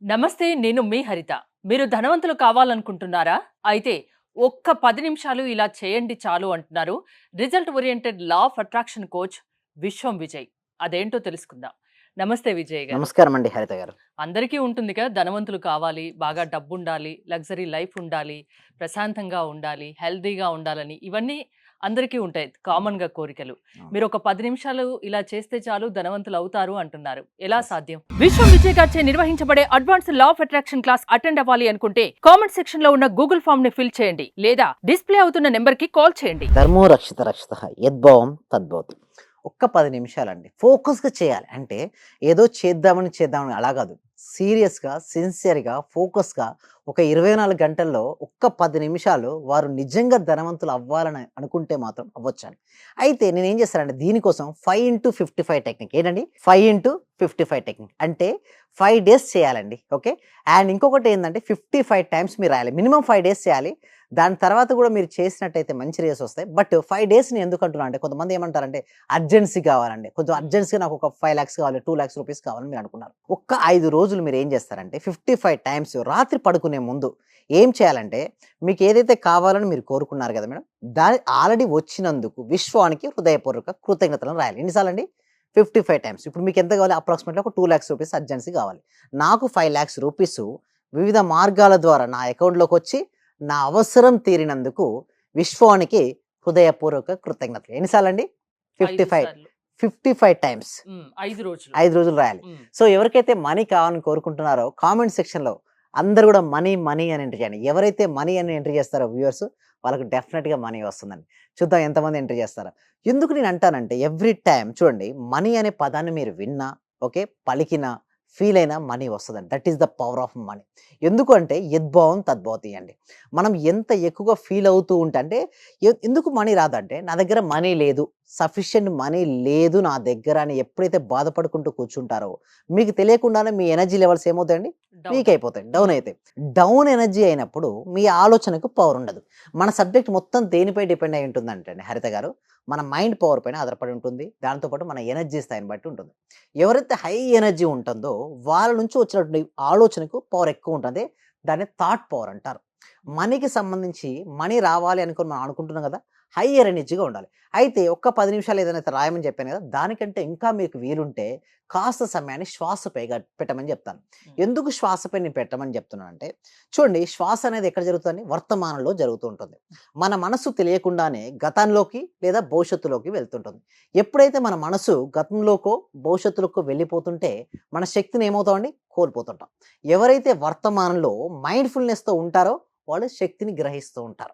నమస్తే. నేను మీ హరిత. మీరు ధనవంతులు కావాలనుకుంటున్నారా? అయితే ఒక్క 10 నిమిషాలు ఇలా చేయండి చాలు అంటున్నారు result oriented law of attraction coach విశ్వం విజయ్. అదేంటో తెలుసుకుందాం. నమస్తే విజయ్ గారు. నమస్కారం అండి హరిత గారు. అందరికీ ఉంటుంది కదా! ధనవంతులు కావాలి, బాగా డబ్బుండాలి, లగ్జరీ లైఫ్ ఉండాలి, ప్రశాంతంగా ఉండాలి, హెల్తీగా ఉండాలని ఇవన్నీ అందరికీ ఉంటాయి కామన్‌గా కోరికలు. అవును. మీరొక 10 నిమిషాలు ఇలా చేస్తే చాలు ధనవంతులవుతారు అంటున్నారు. ఎలా యెస్. సాధ్యం? విశ్వం విజయ్ గారిచే నిర్వహించబడే advanced law of attraction class attend అవ్వాలి అనుకుంటే కామెంట్ సెక్షన్ లో ఉన్న గూగుల్ ఫామ్ ని ఫిల్ చేయండి లేదా డిస్ప్లే అవుతున్న నెంబర్ కి కాల్ చేయండి. ధర్మో రక్షిత రక్షిత యద్భావం తద్భవతి. ఒక్క 10 నిమిషాలండి ఫోకస్‌గా చేయాలి. అంటే ఏదో చేద్దామని అలా కాదు. సీరియస్‌గా, సిన్సియర్‌గా, ఫోకస్‌గా ఒక 24 గంటల్లో ఒక్క 10 నిమిషాలు వారు నిజంగా ధనవంతులు అవ్వాలని అనుకుంటే మాత్రం అవ్వొచ్చండి. అయితే నేనేం చేస్తానంటే దీనికోసం 5x55 టెక్నిక్ ఏంటండి? 5x55 టెక్నిక్ అంటే 5 డేస్ చేయాలండి. ఓకే. అండ్ ఇంకొకటి ఏందంటే 55 టైమ్స్ మీరు రాయాలి. మినిమమ్ 5 డేస్ చేయాలి. దాని తర్వాత కూడా మీరు చేసినట్టయితే మంచి రిజల్ట్స్ వస్తాయి. బట్ 5 డేస్‌ని ఎందుకు అంటున్నా అంటే కొంతమంది ఏమంటారంటే అర్జెన్సీ కావాలండి. కొంచెం అర్జెన్సీగా నాకు ఒక 5,00,000 కావాలి, 2,00,000 రూపీస్ కావాలని మీరు అనుకున్నారు. ఒక్క 5 రోజులు మీరు ఏం చేస్తారంటే 55 టైమ్స్ రాత్రి పడుకునే ముందు ఏం చేయాలంటే మీకు ఏదైతే కావాలని మీరు కోరుకున్నారు కదా మేడం, దాని ఆల్రెడీ వచ్చినందుకు విశ్వానికి హృదయపూర్వక కృతజ్ఞతలను రాయాలి. ఎన్నిసార్లండి? 55 టైమ్స్. ఇప్పుడు మీకు ఎంత కావాలి? అప్రాక్సిమేట్‌లీ ఒక 2,00,000 రూపీస్ అర్జెన్సీ కావాలి. నాకు 5,00,000 రూపీస్ వివిధ మార్గాల ద్వారా నా అకౌంట్‌లోకొచ్చి నా అవసరం తీరినందుకు విశ్వానికి హృదయపూర్వక కృతజ్ఞతలు. ఎన్నిసార్లండి? 5 55. సార్లు. 55 టైమ్స్. 5 రోజులు. 5 రోజులు రాయాలి. హ్మ్. సో, ఎవరికైతే మనీ కావాలని కోరుకుంటున్నారో కామెంట్ సెక్షన్‌లో అందరూ గూడా మనీ, మనీ అని ఎంటర్ చేయండి. ఎవరైతే మనీ అని ఎంటర్ చేస్తారో వ్యూవర్స్ వాళ్ళకి డెఫినిట్‌గా మనీ వస్తుందండి. చూద్దాం ఎంతమంది ఎంటర్ చేస్తారో. ఎందుకు నేను అంటానంటే ఎవ్రీ టైమ్ చూడండి మనీ అనే పదాన్ని మీరు విన్నా, ఓకే, పలికినా, ఫీల్ అయినా మనీ వస్తదండి. That is the power of money. ఎందుకు అంటే యద్భావం తద్భవతి అండి. మనం ఎంత ఎక్కువగా ఫీల్ అవుతూ ఉంటే అంటే ఎందుకు మనీ రాదంటే నా దగ్గర మనీ లేదు, సఫిషియెంట్ మనీ లేదు నా దగ్గర అని ఎప్పుడైతే బాధపడుకుంటూ కూర్చుంటారో మీకు తెలియకుండానే మీ ఎనర్జీ లెవెల్స్ ఏమవుతాయండి? డౌన్. వీక్ అయిపోతాయి. డౌన్ అయితాయి. డౌన్ ఎనర్జీ అయినప్పుడు మీ ఆలోచనకు పవర్ ఉండదు. మన సబ్జెక్ట్ మొత్తం దేనిపై డిపెండ్ అయి ఉంటుందంటే హరిత గారు, మన మైండ్ పవర్ పైన ఆధారపడి ఉంటుంది. దాంతో పాటు మన ఎనర్జీ స్థాయిని బట్టి ఉంటుంది. ఎవరైతే హై ఎనర్జీ ఉంటుందో వాళ్ళ నుంచి వచ్చినటువంటి ఆలోచనకు పవర్ ఎక్కువ ఉంటుంది. దాన్ని థాట్ పవర్ అంటారు. మనీకి సంబంధించి మనీ రావాలి అనుకుని మనం అనుకుంటున్నాం కదా! హయ్యర్ ఎనర్జీగా ఉండాలి. అయితే ఒక్క 10 నిమిషాలు ఏదైతే రాయమని చెప్పాను కదా! దానికంటే ఇంకా మీకు వీలుంటే కాస్త సమయాన్ని శ్వాసపై పెట్టమని చెప్తాను. హ్మ్. ఎందుకు శ్వాసపై నేను పెట్టమని చెప్తున్నానంటే చూడండి శ్వాస అనేది ఎక్కడ జరుగుతుందండి? వర్తమానంలో జరుగుతూ ఉంటుంది. మన మనసు తెలియకుండానే గతంలోకి లేదా భవిష్యత్తులోకి వెళ్తుంటుంది. ఎప్పుడైతే మన మనసు గతంలోకో, భవిష్యత్తులోకో వెళ్ళిపోతుంటే మన శక్తిని ఏమవుతామండి? కోల్పోతుంటాం. ఎవరైతే వర్తమానంలో మైండ్‌ఫుల్‌నెస్‌తో ఉంటారో వాళ్ళు శక్తిని గ్రహిస్తూ ఉంటారు.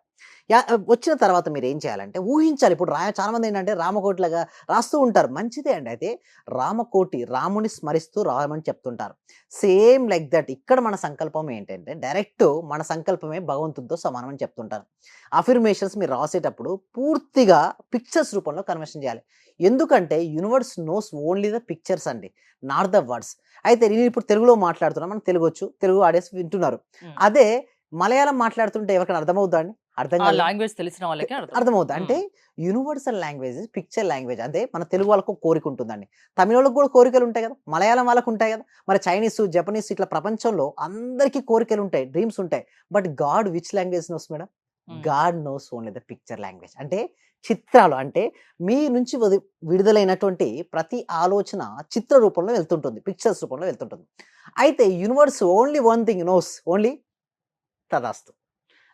వచ్చిన తర్వాత మీరేం చేయాలంటే ఊహించాలి. ఇప్పుడు చాలామంది ఏంటంటే రామకోటిలాగా రాస్తూ ఉంటారు. మంచిదే అండి. అయితే రామకోటి రాముని స్మరిస్తూ రాయమని చెప్తుంటారు. సేమ్ లైక్ దట్ ఇక్కడ మన సంకల్పం ఏంటంటే డైరెక్ట్ మన సంకల్పమే భగవంతుడితో సమానం అని చెప్తుంటారు. అఫర్మేషన్స్ మీరు రాసేటప్పుడు పూర్తిగా పిక్చర్స్ రూపంలో కన్వర్షన్ చేయాలి. ఎందుకంటే universe knows only the pictures అండి. Not the words. అయితే నేను ఇప్పుడు తెలుగులో మాట్లాడుతున్నా. మనకు తెలుగొచ్చు. తెలుగు ఆడియన్స్ వింటున్నారు. హ్మ్. అదే మలయాళం మాట్లాడుతుంటే ఎవరికైనా అర్థమవుద్దా అండి? అర్థం ఆ కాదు కదా! లాంగ్వేజ్ తెలిసిన వాళ్ళకే అర్థమవుతుంది. అర్థమవుద్ది. అంటే యూనివర్సల్ లాంగ్వేజ్, పిక్చర్ లాంగ్వేజ్. అంటే మన తెలుగు వాళ్ళకి ఒక కోరిక ఉంటుందండి. తమిళోళ్ళకి కూడా కోరికలు ఉంటాయి కదా! మలయాళం వాళ్ళకి ఉంటాయి కదా! మరి చైనీసు, జపనీస్ ఇట్లా ప్రపంచంలో అందరికీ కోరికలు ఉంటాయి. డ్రీమ్స్ ఉంటాయి. But God which language knows madam? Hmm. God knows only the picture language. అంటే చిత్రాలు అంటే మీ నుంచి విడుదలైనటువంటి ప్రతి ఆలోచన చిత్ర రూపంలో వెళ్తుంటుంది. పిక్చర్స్ రూపంలో వెళ్తుంటుంది. అయితే universe only one thing knows. Only తదాస్తు.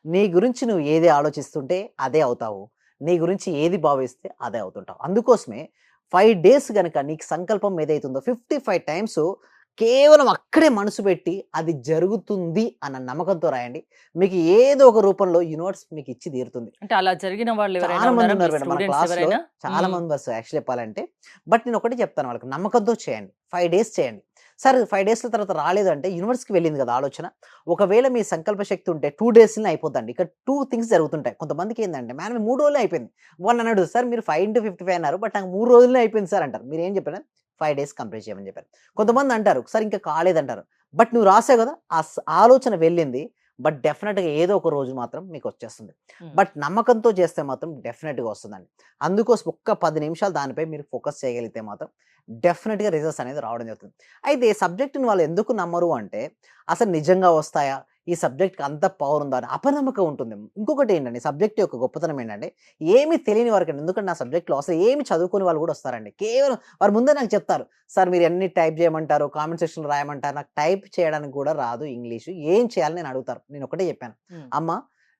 నీ గురించి నువ్వు ఏది ఆలోచిస్తుంటే అదే అవుతావు. నీ గురించి ఏది భావిస్తే అదే అవుతుంటావు. అందుకోసమే 5 డేస్ గనక నీకు సంకల్పం ఏదైతుందో 55 టైమ్స్ కేవలం అక్కడే మనసు పెట్టి అది జరుగుతుంది అన్న నమ్మకంతో రాయండి. మీకు ఏదో ఒక రూపంలో యూనివర్స్ మీకు ఇచ్చి తీరుతుంది. అంటే అలా జరిగిన వాళ్ళు ఎవరైనా చాలా మంది ఉన్నారా? మీ ఉన్నారు మేడం మన స్టూడెంట్స్ క్లాస్‌లో ఎవరైనా? చాలా మంది యాక్చువల్లీ చెప్పాలంటే. బట్ నేను ఒకటే చెప్తాను వాళ్ళకి నమ్మకంతో చేయండి. 5 డేస్ చేయండి. సరే 5 డేస్‌ల తర్వాత రాలేదంటే యూనివర్స్‌కి వెళ్ళింది కదా ఆలోచన. ఒకవేళ మీ సంకల్ప శక్తి ఉంటే 2 డేస్‌లోనే అయిపోద్దండి. ఇక్కడ 2 థింగ్స్ జరుగుతుంటాయి. కొంతమందికి ఏందంటే మేడం 3 రోజుల్లో అయిపోయింది. అన్నాడు సార్ మీరు 5/55 అన్నారు. బట్ నాకు 3 రోజుల్లో అయిపోయింది సార్ అంటారు. మీరేం చెప్పారు? 5 డేస్ కంప్లీట్ చేయమని చెప్పారు. కొంతమంది అంటారు సార్ ఇంకా కాలేదంటారు. బట్ నువ్వు రాసావు కదా! ఆలోచన వెళ్ళింది. బట్ డెఫినెట్‌గా ఏదో ఒక రోజు మాత్రం మీకొచ్చేస్తుంది. హ్మ్. బట్ నమ్మకంతో చేస్తే మాత్రం డెఫినెట్‌గా వస్తుందండి. అందుకోసం ఒక్క 10 నిమిషాలు దానిపై మీరు ఫోకస్ చేయగలిగితే మాత్రం డెఫినెట్‌గా రిజల్ట్స్ అనేది రావడం జరుగుతుంది. అయితే సబ్జెక్ట్‌ని వాళ్ళు ఎందుకు నమ్మరు అంటే, అసలు నిజంగా వస్తాయా? ఈ సబ్జెక్ట్‌కి అంత పవర్ ఉందా? అని అపనమ్మకం ఉంటుంది. ఇంకొకటి ఏంటంటే సబ్జెక్ట్ యొక్క గొప్పతనం ఏంటంటే, ఏమి తెలియని వారికండి, ఎందుకంటే నా సబ్జెక్ట్‌లో అసలు ఏమి చదువుకోని వాళ్ళు కూడా వస్తారండి. కేవలం వారు ముందే నాకు చెప్తారు. సార్ మీరు ఎన్ని టైప్ చేయమంటారు, కామెంట్ సెక్షన్‌లో రాయమంటారు. నాకు టైప్ చేయడానికి కూడా రాదు ఇంగ్లీషు. ఏం చేయాలి అని అడుగుతారు. నేను ఒకటే చెప్పాను. హ్మ్. అమ్మ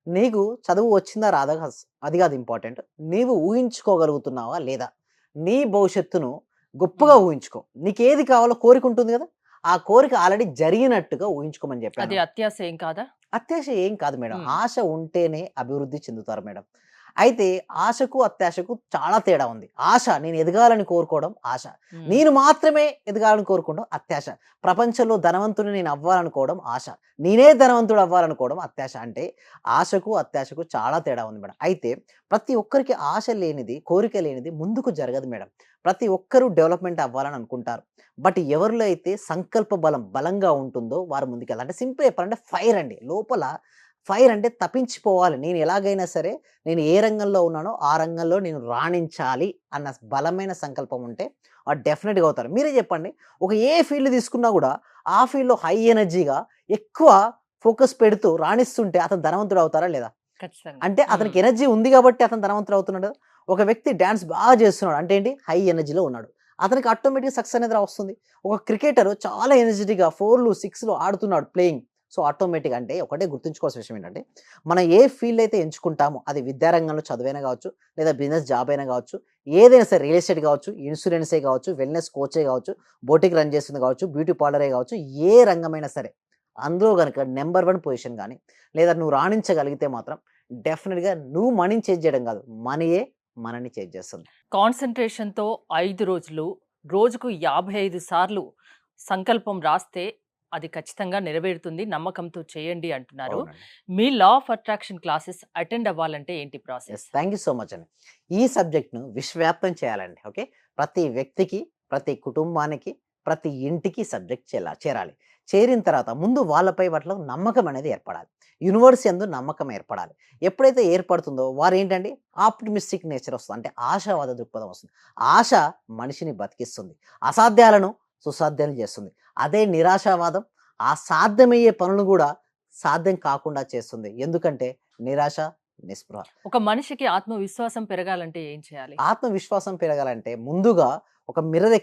నీకు చదువు వచ్చిందా రాదా అది కాదు ఇంపార్టెంట్. నీవు ఊహించుకోగలుగుతున్నావా లేదా? నీ భవిష్యత్తును గొప్పగా హ్మ్. ఊహించుకో. నీకేది కావాలో కోరిక ఉంటుంది కదా! ఆ కోరిక ఆల్రెడీ జరిగినట్టుగా ఊహించుకోమని చెప్పాను. అది అత్యాశ ఏం కాదా? అత్యాశ ఏం కాదు మేడం. హ్మ్. ఆశ ఉంటేనే అభివృద్ధి చెందుతారు మేడం. అయితే ఆశకు, అత్యాశకు చాలా తేడా ఉంది. ఆశ నేను ఎదగాలని కోరుకోవడం ఆశ. హ్మ్. నేను మాత్రమే ఎదగాలని కోరుకోవడం అత్యాశ. ప్రపంచంలో ధనవంతుడిని నేను అవ్వాలనుకోవడం ఆశ. నేనే ధనవంతుడు అవ్వాలనుకోవడం అత్యాశ. అంటే ఆశకు, అత్యాశకు చాలా తేడా ఉంది మేడం. అయితే ప్రతి ఒక్కరికి ఆశ లేనిది, కోరిక లేనిది ముందుకు జరగదు మేడం. ప్రతి ఒక్కరు డెవలప్‌మెంట్ అవ్వాలని అనుకుంటారు. బట్ ఎవరిలో అయితే సంకల్ప బలం బలంగా ఉంటుందో వారు ముందుకెళ్ళాలి. అంటే సింపుల్ చెప్పాలంటే ఫైర్ అండి. లోపల ఫైర్ అంటే తపించిపోవాలి. నేను ఎలాగైనా సరే నేను ఏ రంగంలో ఉన్నానో ఆ రంగంలో నేను రాణించాలి అన్న బలమైన సంకల్పం ఉంటే డెఫినిట్‌గా అవుతారు. మీరే చెప్పండి. ఒక ఏ ఫీల్డ్ తీసుకున్నా గూడా ఆ ఫీల్డ్‌లో హై ఎనర్జీగా ఎక్కువ ఫోకస్ పెడుతూ రాణిస్తుంటే అతను ధనవంతుడు అవుతారా లేదా? ఖచ్చితంగా. అంటే హ్మ్. అతనికి ఎనర్జీ ఉంది గాబట్టి అతను ధనవంతుడు అవుతున్నాడు. ఒక వ్యక్తి డాన్స్ బాగా చేస్తున్నాడు. అంటే ఏంటి? హై ఎనర్జీలో ఉన్నాడు. అతనికి ఆటోమేటిక్‌గా సక్సెస్ అనేది వస్తుంది. ఒక క్రికెటరు చాలా ఎనర్జిటిక్‌గా 4లు, 6లు ఆడుతున్నాడు ప్లేయింగ్. సో, ఆటోమేటిక్‌గా అంటే ఒకటే గుర్తుంచుకోవాల్సిన విషయం ఏంటంటే, మనం ఏ ఫీల్డ్ అయితే ఎంచుకుంటామో అది విద్యారంగంలో చదువైనా గావచ్చు, లేదా బిజినెస్ జాబ్ అయినా గావచ్చు, ఏదైనా సరే రియల్ ఎస్టేట్ గావచ్చు, ఇన్స్యూరెన్సే గావచ్చు, వెల్‌నెస్ కోచే గావచ్చు, బొటిక్ రన్ చేస్తుంది గావచ్చు, బ్యూటీ పార్లరే గావచ్చు, ఏ రంగమైనా సరే అందులో గనక నంబర్ 1 పొజిషన్ గాని, లేదా నువ్వు రాణించగలిగితే మాత్రం డెఫినిట్‌గా నువ్వు మనీని చేంజ్ చేయడం గాదు. మనీయే మనని చేంజ్ చేస్తుంది. కాన్సంట్రేషన్‌తో 5 రోజులు, రోజుకు 55 సార్లు సంకల్పం రాస్తే అది ఖచ్చితంగా నెరవేరుతుంది. నమ్మకంతో చేయండి అంటున్నారు. అవునండి. మీ law of attraction classes attend అవ్వాలంటే ఏంటి process? Thank you so much అండి. ఈ సబ్జెక్ట్‌ను విశ్వవ్యాప్తం చేయాలండి. ఓకే. ప్రతి వ్యక్తికి, ప్రతి కుటుంబానికి, ప్రతి ఇంటికి సబ్జెక్ట్ చేరాలి. చేరిన తర్వాత ముందు వాళ్ళపై వాటిలో నమ్మకం అనేది ఏర్పడాలి. యూనివర్స్ యందు నమ్మకం ఏర్పడాలి. ఎప్పుడైతే ఏర్పడుతుందో వారేంటండి ఆప్టిమిస్టిక్ నేచర్ వస్తుంది. అంటే ఆశావాద దృక్పథం వస్తుంది. ఆశ మనిషిని బతికిస్తుంది. అసాధ్యాలను సుసాధ్యం చేస్తుంది. అదే నిరాశావాదం సాధ్యమయ్యే పనులు గూడా సాధ్యం కాకుండా చేస్తుంది. ఎందుకంటే నిరాశ, నిస్పృహ. ఒక మనిషికి ఆత్మవిశ్వాసం పెరగాలంటే ఏం చేయాలి? ఆత్మవిశ్వాసం పెరగాలంటే ముందుగా ఒక మిర్రర్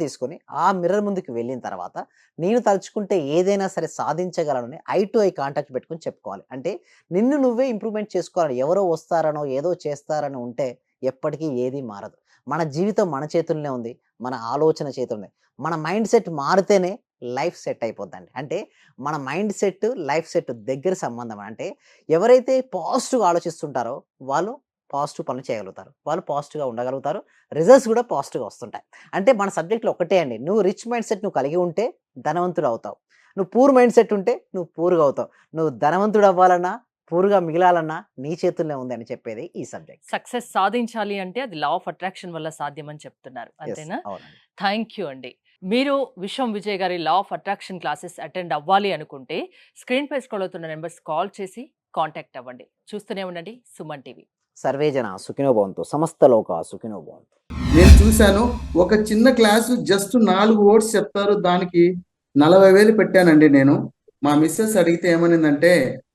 తీసుకొని, ఆ మిర్రర్ ముందుకు వెళ్ళిన తర్వాత, నేను తలుచుకుంటే ఏదైనా సరే సాధించగలనని ఐ టు ఐ కాంటాక్ట్ పెట్టుకొని చెప్పుకోవాలి. అంటే నిన్ను నువ్వే ఇంప్రూవ్‌మెంట్ చేసుకోవాలి. ఎవరో వస్తారనో, ఏదో చేస్తారనో ఉంటే ఎప్పటికీ ఏది మారదు. మన జీవితం మన చేతుల్లోనే ఉంది. మన ఆలోచన చేతుల్లోనే. మన మైండ్ సెట్ మారితేనే లైఫ్ సెట్ అయిపోద్దండి. అంటే మన మైండ్ సెట్, లైఫ్ సెట్ దగ్గర సంబంధం. అంటే ఎవరైతే పాజిటివ్‌గా ఆలోచిస్తుంటారో వాళ్ళు పాజిటివ్ పనులు చేయగలుగుతారు. వాళ్ళు పాజిటివ్‌గా ఉండగలుగుతారు. రిజల్ట్స్ గూడా పాజిటివ్‌గా వస్తుంటాయి. అంటే మన సబ్జెక్ట్‌లో ఒకటే అండి. నువ్వు రిచ్ మైండ్ సెట్ నువ్వు కలిగి ఉంటే ధనవంతుడవుతావు. నువ్వు పూర్ మైండ్ సెట్ ఉంటే నువ్వు పూర్‌గా అవుతావు. నువ్వు ధనవంతుడవ్వాలన్నా, పూర్‌గా మిగిలాలన్నా నీ చేతుల్లోనే ఉంది అని చెప్పేది ఈ సబ్జెక్ట్. సక్సెస్ సాధించాలి అంటే అది లా ఆఫ్ అట్రాక్షన్ వల్ల సాధ్యమని చెప్తున్నారు. యెస్. అంతేనా? అవునండి. థ్యాంక్ యూ అండి. మీరు విశ్వం విజయ్ గారి లా ఆఫ్ అట్రాక్షన్ క్లాసెస్ అటెండ్ అవ్వాలి అనుకుంటే స్క్రీన్‌పై స్క్రోల్ అవుతున్న నంబర్స్ కాల్ చేసి కాంటాక్ట్ అవ్వండి. చూస్తూనే ఉండండి సుమన్ టీవీ. సర్వే జన సుఖినో భవంతు. సమస్త లోకా సుఖినో భవంతు. నేను చూశాను. ఒక చిన్న క్లాసు జస్ట్ 4 వర్డ్స్ చెప్తారు. దానికి 40,000 పెట్టానండి నేను. మా మిసెస్ అడిగితే ఏమనిందంటే,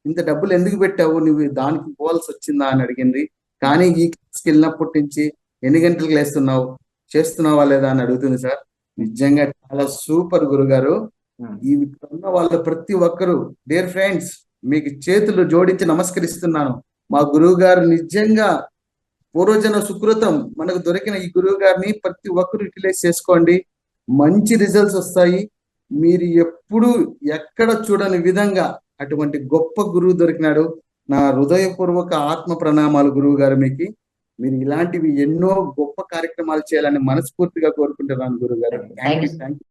"ఇంత డబ్బులు ఎందుకు పెట్టావు? నువ్వు దానికి పోవాల్సొచ్చిందా?" అని అడిగింది. కానీ ఈ క్లాస్‌కెళ్ళినప్పటి నుంచి ఎన్ని గంటలకు లేస్తున్నావు? చేస్తున్నావా లేదా? అని అడుగుతుంది సార్. నిజంగా చాలా సూపర్ గురుగారు. హ్మ్. ఈ ఉన్న వాళ్ళు ప్రతి ఒక్కరు డియర్ ఫ్రెండ్స్ మీకు చేతులు జోడించి నమస్కరిస్తున్నాను. మా గురువుగారు నిజంగా పూర్వజన సుకృతం మనకు దొరికిన ఈ గురువు గారిని ప్రతి ఒక్కరు యూటిలైజ్ చేసుకోండి. మంచి రిజల్ట్స్ వస్తాయి. మీరు ఎప్పుడు ఎక్కడ చూడని విధంగా అటువంటి గొప్ప గురువు దొరికినాడు. నా హృదయపూర్వక ఆత్మ ప్రణామాలు గురువు గారు మీకు. మీరు ఇలాంటివి ఎన్నో గొప్ప కార్యక్రమాలు చేయాలని మనస్ఫూర్తిగా కోరుకుంటున్నాను గురువు గారు. Thank you. Thank you.